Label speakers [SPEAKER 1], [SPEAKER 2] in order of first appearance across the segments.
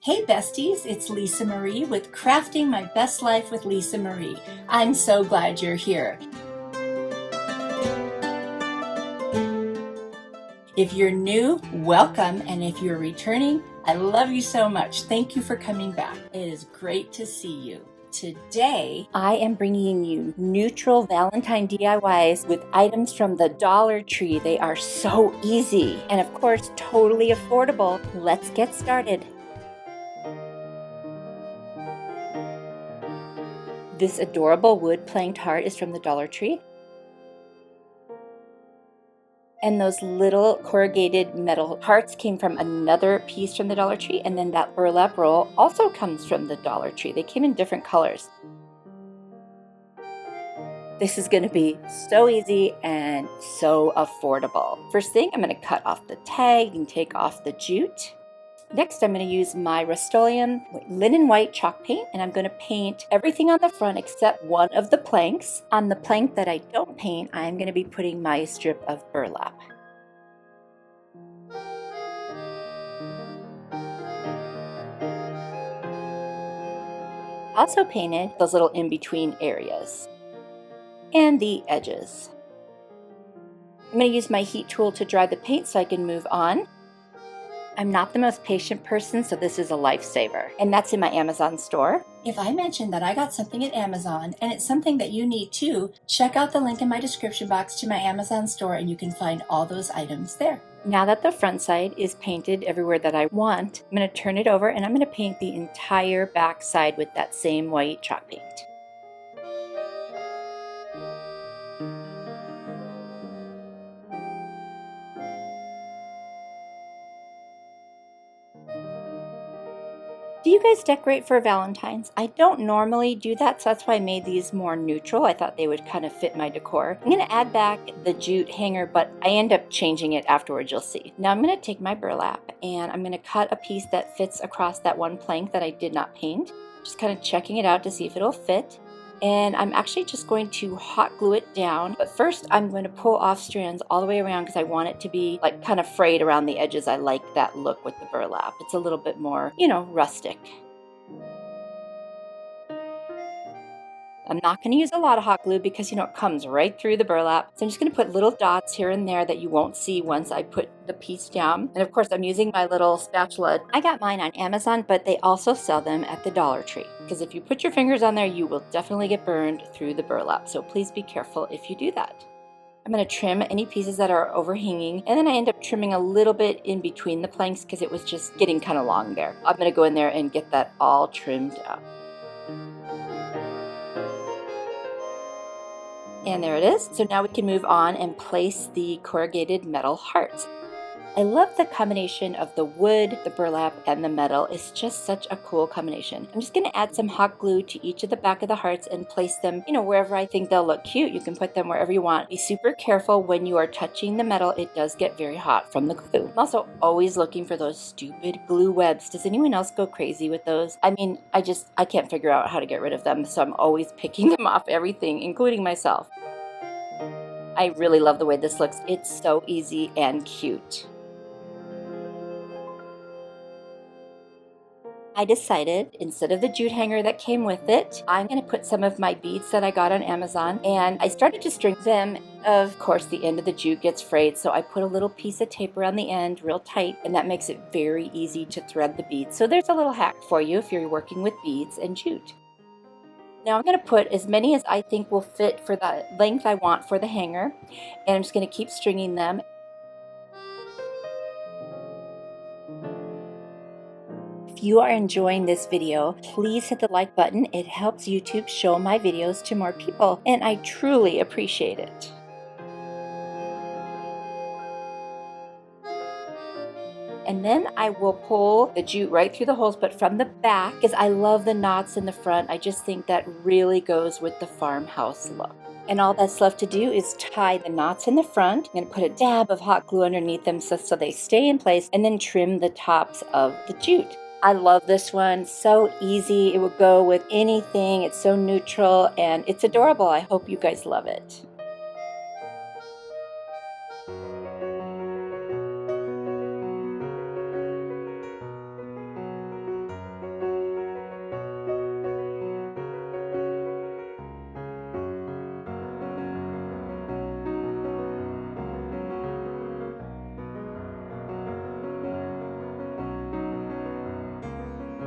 [SPEAKER 1] Hey besties, it's Lisa Marie with Crafting My Best Life with Lisa Marie. I'm so glad you're here. If you're new, welcome, and if you're returning, I love you so much. Thank you for coming back. It is great to see you. Today, I am bringing you neutral Valentine DIYs with items from the Dollar Tree. They are so easy and of course, totally affordable. Let's get started. This adorable wood planked heart is from the Dollar Tree. And those little corrugated metal hearts came from another piece from the Dollar Tree. And then that burlap roll also comes from the Dollar Tree. They came in different colors. This is going to be so easy and so affordable. First thing, I'm going to cut off the tag and take off the jute. Next, I'm going to use my Rust-Oleum linen white chalk paint, and I'm going to paint everything on the front except one of the planks. On the plank that I don't paint, I'm going to be putting my strip of burlap. Also painted those little in-between areas and the edges. I'm going to use my heat tool to dry the paint so I can move on. I'm not the most patient person, so this is a lifesaver, and that's in my Amazon store. If I mentioned that I got something at Amazon and it's something that you need too, check out the link in my description box to my Amazon store and you can find all those items there. Now that the front side is painted everywhere that I want, I'm going to turn it over and I'm going to paint the entire back side with that same white chalk paint. Do you guys decorate for Valentine's? I don't normally do that, so that's why I made these more neutral. I thought they would kind of fit my decor. I'm going to add back the jute hanger, but I end up changing it afterwards, you'll see. Now I'm going to take my burlap and I'm going to cut a piece that fits across that one plank that I did not paint. Just kind of checking it out to see if it'll fit. And I'm actually just going to hot glue it down. But first I'm going to pull off strands all the way around because I want it to be like kind of frayed around the edges. I like that look with the burlap. It's a little bit more, rustic. I'm not going to use a lot of hot glue because, it comes right through the burlap. So I'm just going to put little dots here and there that you won't see once I put the piece down. And of course, I'm using my little spatula. I got mine on Amazon, but they also sell them at the Dollar Tree. Because if you put your fingers on there, you will definitely get burned through the burlap. So please be careful if you do that. I'm going to trim any pieces that are overhanging, and then I end up trimming a little bit in between the planks because it was just getting kind of long there. I'm going to go in there and get that all trimmed up. And there it is. So now we can move on and place the corrugated metal hearts. I love the combination of the wood, the burlap, and the metal. It's just such a cool combination. I'm just going to add some hot glue to each of the back of the hearts and place them, wherever I think they'll look cute. You can put them wherever you want. Be super careful when you are touching the metal. It does get very hot from the glue. I'm also always looking for those stupid glue webs. Does anyone else go crazy with those? I mean, I can't figure out how to get rid of them, so I'm always picking them off everything, including myself. I really love the way this looks. It's so easy and cute. I decided, instead of the jute hanger that came with it, I'm going to put some of my beads that I got on Amazon, and I started to string them. Of course, the end of the jute gets frayed, so I put a little piece of tape around the end real tight, and that makes it very easy to thread the beads. So there's a little hack for you if you're working with beads and jute. Now I'm going to put as many as I think will fit for the length I want for the hanger, and I'm just going to keep stringing them. If you are enjoying this video, please hit the like button. It helps YouTube show my videos to more people, and I truly appreciate it. And then I will pull the jute right through the holes, but from the back, because I love the knots in the front. I just think that really goes with the farmhouse look. And all that's left to do is tie the knots in the front. I'm going to put a dab of hot glue underneath them so they stay in place, and then trim the tops of the jute. I love this one. So easy. It will go with anything. It's so neutral and it's adorable. I hope you guys love it.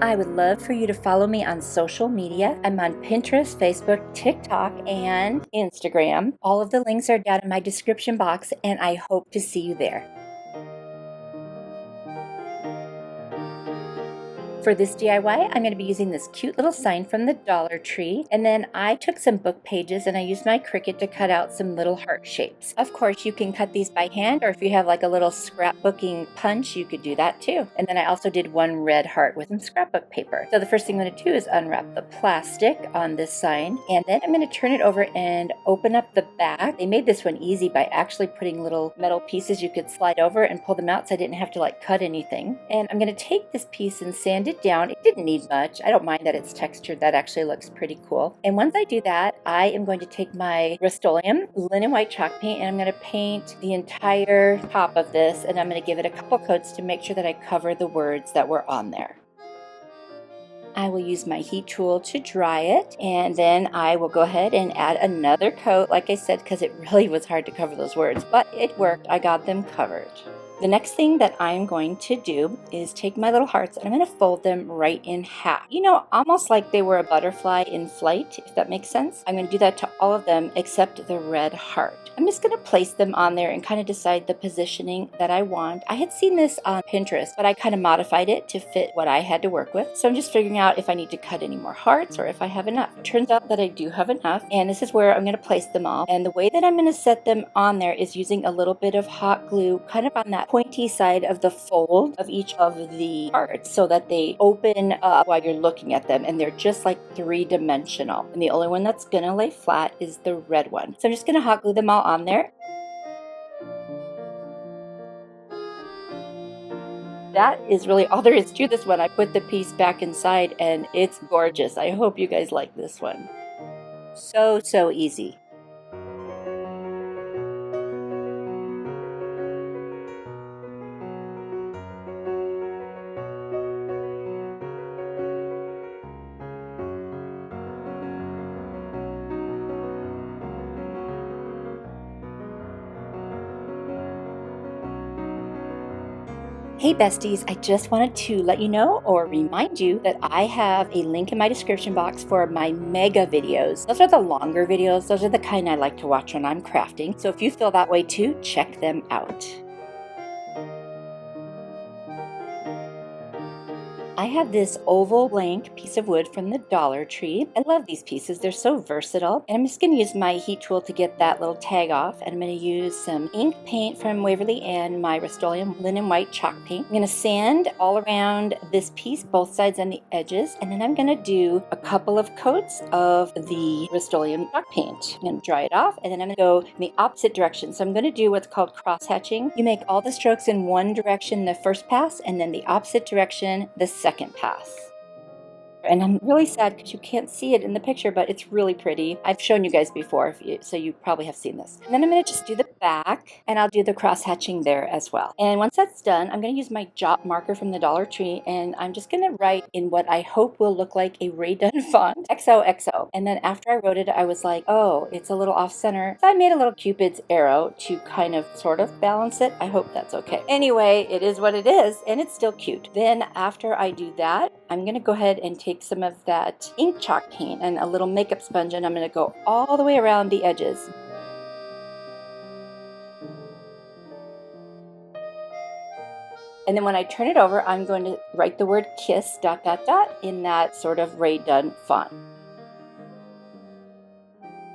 [SPEAKER 1] I would love for you to follow me on social media. I'm on Pinterest, Facebook, TikTok, and Instagram. All of the links are down in my description box, and I hope to see you there. For this DIY, I'm going to be using this cute little sign from the Dollar Tree, and then I took some book pages and I used my Cricut to cut out some little heart shapes. Of course, you can cut these by hand, or if you have like a little scrapbooking punch, you could do that too. And then I also did one red heart with some scrapbook paper. So the first thing I'm going to do is unwrap the plastic on this sign, and then I'm going to turn it over and open up the back. They made this one easy by actually putting little metal pieces you could slide over and pull them out, so I didn't have to like cut anything. And I'm going to take this piece and sand it down. It didn't need much. I don't mind that it's textured. That actually looks pretty cool. And once I do that, I am going to take my Rust-Oleum linen white chalk paint, and I'm going to paint the entire top of this, and I'm going to give it a couple coats to make sure that I cover the words that were on there. I will use my heat tool to dry it, and then I will go ahead and add another coat, like I said, because it really was hard to cover those words, but it worked. I got them covered. The next thing that I'm going to do is take my little hearts and I'm going to fold them right in half. You know, almost like they were a butterfly in flight, if that makes sense. I'm going to do that to all of them except the red heart. I'm just going to place them on there and kind of decide the positioning that I want. I had seen this on Pinterest, but I kind of modified it to fit what I had to work with. So I'm just figuring out if I need to cut any more hearts or if I have enough. It turns out that I do have enough, and this is where I'm going to place them all. And the way that I'm going to set them on there is using a little bit of hot glue kind of on that pointy side of the fold of each of the parts so that they open up while you're looking at them, and they're just like three-dimensional. And the only one that's going to lay flat is the red one. So I'm just going to hot glue them all on there. That is really all there is to this one. I put the piece back inside and it's gorgeous. I hope you guys like this one. So easy. Hey besties, I just wanted to let you know or remind you that I have a link in my description box for my mega videos. Those are the longer videos. Those are the kind I like to watch when I'm crafting. So if you feel that way too, check them out. I have this oval blank piece of wood from the Dollar Tree. I love these pieces. They're so versatile. And I'm just going to use my heat tool to get that little tag off. And I'm going to use some ink paint from Waverly and my Rust-Oleum linen white chalk paint. I'm going to sand all around this piece, both sides and the edges. And then I'm going to do a couple of coats of the Rust-Oleum chalk paint. I'm going to dry it off, and then I'm going to go in the opposite direction. So I'm going to do what's called cross-hatching. You make all the strokes in one direction the first pass, and then the opposite direction the second pass. And I'm really sad because you can't see it in the picture, but it's really pretty. I've shown you guys before, so you probably have seen this. And then I'm going to just do the back, and I'll do the cross hatching there as well. And once that's done, I'm going to use my jot marker from the Dollar Tree, and I'm just going to write in what I hope will look like a Rae Dunn font, XOXO. And then after I wrote it, I was like, oh, it's a little off center. So I made a little Cupid's arrow to kind of sort of balance it. I hope that's okay. Anyway, it is what it is, and it's still cute. Then after I do that, I'm going to go ahead and take some of that ink chalk paint and a little makeup sponge, and I'm going to go all the way around the edges. And then when I turn it over, I'm going to write the word kiss ... in that sort of Rae Dunn font.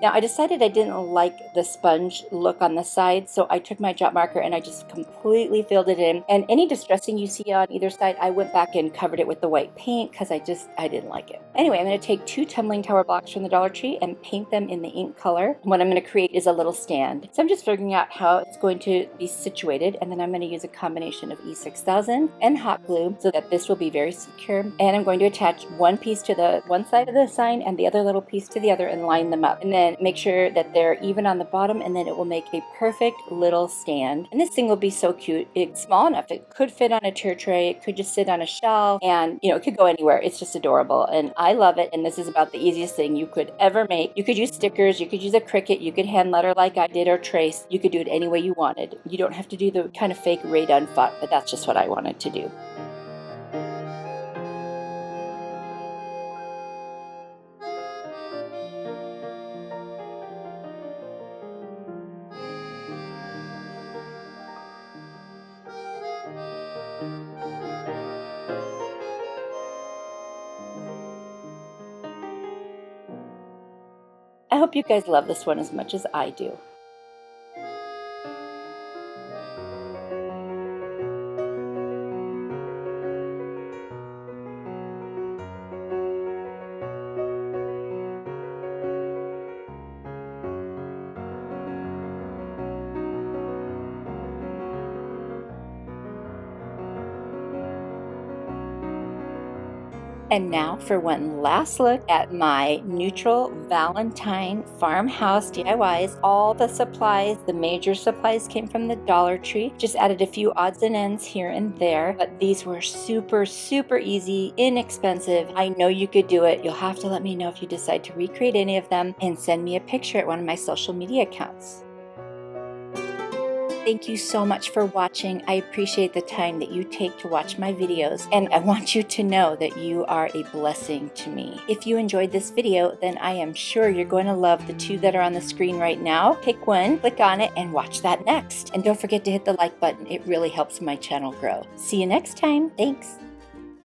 [SPEAKER 1] Now I decided I didn't like the sponge look on the side, so I took my jot marker and I just completely filled it in. And any distressing you see on either side, I went back and covered it with the white paint because I didn't like it. Anyway, I'm going to take 2 tumbling tower blocks from the Dollar Tree and paint them in the ink color. What I'm going to create is a little stand. So I'm just figuring out how it's going to be situated, and then I'm going to use a combination of E6000 and hot glue so that this will be very secure. And I'm going to attach one piece to the one side of the sign and the other little piece to the other and line them up. And then make sure that they're even on the bottom, and then it will make a perfect little stand. And this thing will be so cute. It's small enough. It could fit on a tier tray. It could just sit on a shelf, and it could go anywhere. It's just adorable, and I love it. And this is about the easiest thing you could ever make. You could use stickers. You could use a Cricut. You could hand letter like I did or trace. You could do it any way you wanted. You don't have to do the kind of fake Rae Dunn font, but that's just what I wanted to do. I hope you guys love this one as much as I do. And now for one last look at my neutral Valentine farmhouse DIYs. All the supplies, the major supplies came from the Dollar Tree. Just added a few odds and ends here and there, but these were super, super easy, inexpensive. I know you could do it. You'll have to let me know if you decide to recreate any of them and send me a picture at one of my social media accounts. Thank you so much for watching. I appreciate the time that you take to watch my videos, and I want you to know that you are a blessing to me. If you enjoyed this video, then I am sure you're going to love the two that are on the screen right now. Pick one, click on it, and watch that next. And don't forget to hit the like button. It really helps my channel grow. See you next time. Thanks.